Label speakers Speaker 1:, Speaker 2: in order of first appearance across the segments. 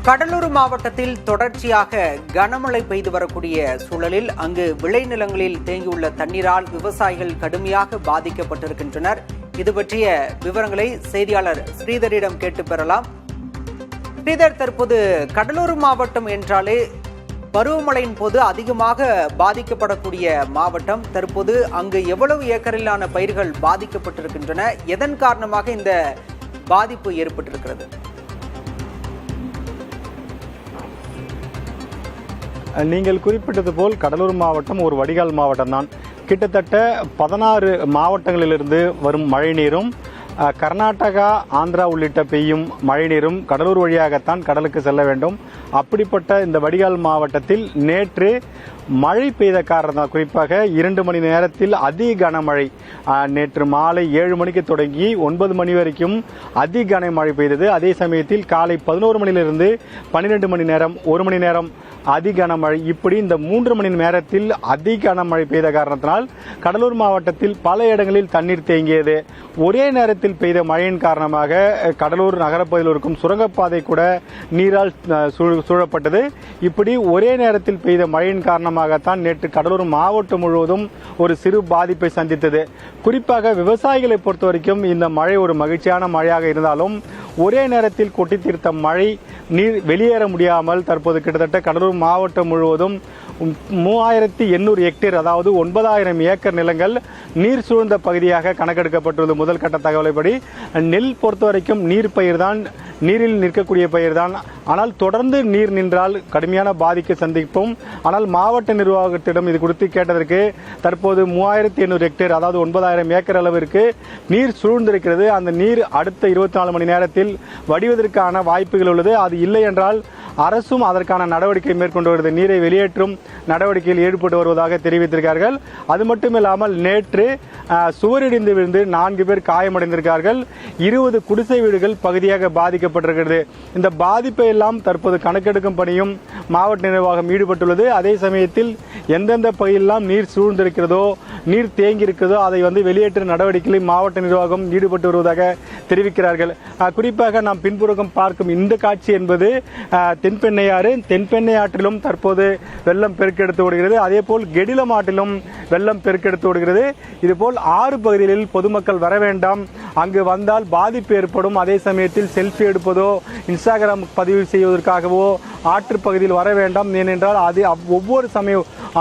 Speaker 1: கடலூர் மாவட்டத்தில் தொடர்ச்சியாக கனமழை பெய்து வரக்கூடிய சூழலில் அங்கு விளைநிலங்களில் தேங்கியுள்ள தண்ணீரால் விவசாயிகள் கடுமையாக பாதிக்கப்பட்டிருக்கின்றனர். இது பற்றிய விவரங்களை செய்தியாளர் ஸ்ரீதரிடம் கேட்டு பெறலாம். ஸ்ரீதர், தற்போது கடலூர் மாவட்டம் என்றாலே பருவமழையின் போது அதிகமாக பாதிக்கப்படக்கூடிய மாவட்டம். தற்போது அங்கு எவ்வளவு ஏக்கரிலான பயிர்கள் பாதிக்கப்பட்டிருக்கின்றன, எதன் காரணமாக இந்த பாதிப்பு ஏற்பட்டிருக்கிறது?
Speaker 2: நீங்கள் குறிப்பிட்டது போல் கடலூர் மாவட்டம் ஒரு வடிகால் மாவட்டம் தான். கிட்டத்தட்ட 16 மாவட்டங்களிலிருந்து வரும் மழைநீரும் கர்நாடகா, ஆந்திரா உள்ளிட்ட பெய்யும் மழைநீரும் கடலூர் வழியாகத்தான் கடலுக்கு செல்ல வேண்டும். அப்படிப்பட்ட இந்த வடிகால் மாவட்டத்தில் நேற்று மழை பெய்த காரணம், குறிப்பாக 2 மணி நேரத்தில் அதி கனமழை. நேற்று மாலை 7 மணிக்கு தொடங்கி 9 மணி வரைக்கும் அதி கனமழை பெய்தது. அதே சமயத்தில் காலை 11 மணியிலிருந்து 12 மணி நேரம், 1 மணி நேரம் அதி கனமழை. இப்படி இந்த 3 மணி நேரத்தில் அதி கனமழை பெய்த காரணத்தினால் கடலூர் மாவட்டத்தில் பல இடங்களில் தண்ணீர் தேங்கியது. ஒரே நேரத்தில் பெய்த மழையின் காரணமாக கடலூர் நகரப்பகுதியில் இருக்கும் சுரங்கப்பாதை கூட நீரால் சூழப்பட்டது. இப்படி ஒரே நேரத்தில் பெய்த மழையின் காரணமாகத்தான் நேற்று கடலூர் மாவட்டம் முழுவதும் ஒரு சிறு பாதிப்பை சந்தித்தது. குறிப்பாக விவசாயிகளை பொறுத்த வரைக்கும் இந்த மழை ஒரு மகிழ்ச்சியான மழையாக இருந்தாலும் ஒரே நேரத்தில் கொட்டி தீர்த்த மழை நீர் வெளியேற முடியாமல் தற்போது கிட்டத்தட்ட கடலூர் மாவட்டம் முழுவதும் 3800 ஹெக்டேர், அதாவது 9000 ஏக்கர் நிலங்கள் நீர் சூழ்ந்த பகுதியாக கணக்கெடுக்கப்பட்டுள்ளது. முதல் கட்ட தகவலைப்படி நெல் பொறுத்த வரைக்கும் நீர் பயிர்தான், நீரில் நிற்கக்கூடிய பயிர்தான். ஆனால் தொடர்ந்து நீர் நின்றால் கடுமையான பாதிக்க சந்திப்போம். ஆனால் மாவட்ட நிர்வாகத்திடம் இது குறித்து கேட்டதற்கு தற்போது 3800 ஹெக்டேர், அதாவது 9000 ஏக்கர் அளவிற்கு நீர் சூழ்ந்திருக்கிறது. அந்த நீர் அடுத்த 24 மணி நேரத்தில் வடிவதற்கான வாய்ப்புகள் உள்ளது. அது இல்லை என்றால் அரசும் அதற்கான நடவடிக்கை மேற்கொண்டு வருகிறது. நீரை வெளியேற்றும் நடவடிக்கையில் ஈடுபட்டு வருவதாக தெரிவித்திருக்கிறார்கள். அது மட்டுமில்லாமல் நேற்று சுவரிடிந்து விழுந்து 4 பேர் காயமடைந்திருக்கிறார்கள். 20 குடிசை வீடுகள் பகுதியாக பாதிக்கப்பட்டிருக்கிறது. இந்த பாதிப்பை எல்லாம் தற்போது கணக்கெடுக்கும் பணியும் மாவட்ட நிர்வாகம் ஈடுபட்டுள்ளது. அதே சமயத்தில் எந்தெந்த பகுதியெல்லாம் நீர் சூழ்ந்திருக்கிறதோ, நீர் தேங்கி இருக்கிறதோ அதை வெளியேற்றும் நடவடிக்கையில் மாவட்ட நிர்வாகம் ஈடுபட்டு வருவதாக தெரிவிக்கிறார்கள். குறிப்பாக நாம் பின்புறம் பார்க்கும் இந்த காட்சி என்பது தென்பெண்ணையாறு. தென்பெண்ணையாற்றிலும் தற்போது வெள்ளம் பெருக்கெடுத்து ஓடுகிறது. அதேபோல் கெடிலம் ஆற்றிலும் வெள்ளம் பெருக்கெடுத்து ஓடுகிறது. இதுபோல் 6 பகுதிகளில் பொதுமக்கள் வர வேண்டாம், அங்கு வந்தால் பாதிப்பு ஏற்படும். அதே சமயத்தில் செல்ஃபி எடுப்பதோ, இன்ஸ்டாகிராம் பதிவு செய்வதற்காகவோ ஆற்று பகுதியில் வர வேண்டாம். ஏனென்றால் அது ஒவ்வொரு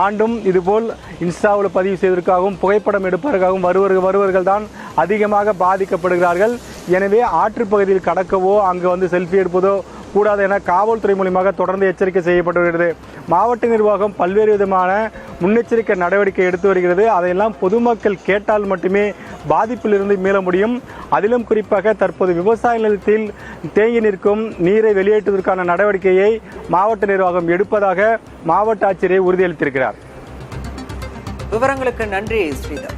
Speaker 2: ஆண்டும் இதுபோல் இன்ஸ்டாவில் பதிவு செய்வதற்காகவும் புகைப்படம் எடுப்பதற்காகவும் வருவர்கள் தான் அதிகமாக பாதிக்கப்படுகிறார்கள். எனவே ஆற்று பகுதியில் கடக்கவோ அங்கு செல்ஃபி எடுப்பதோ கூடாது என காவல்துறை மூலமாக தொடர்ந்து எச்சரிக்கை செய்யப்பட்டு வருகிறது. மாவட்ட நிர்வாகம் பல்வேறு விதமான முன்னெச்சரிக்கை நடவடிக்கை எடுத்து வருகிறது. அதையெல்லாம் பொதுமக்கள் கேட்டால் மட்டுமே பாதிப்பிலிருந்து மீள முடியும். அதிலும் குறிப்பாக தற்போது விவசாய நிலத்தில் தேங்கி நிற்கும் நீரை வெளியேற்றுவதற்கான நடவடிக்கையை மாவட்ட நிர்வாகம் எடுப்பதாக மாவட்ட ஆட்சியர் உறுதியளித்திருக்கிறார்.
Speaker 1: விவரங்களுக்கு நன்றி ஸ்ரீதர்.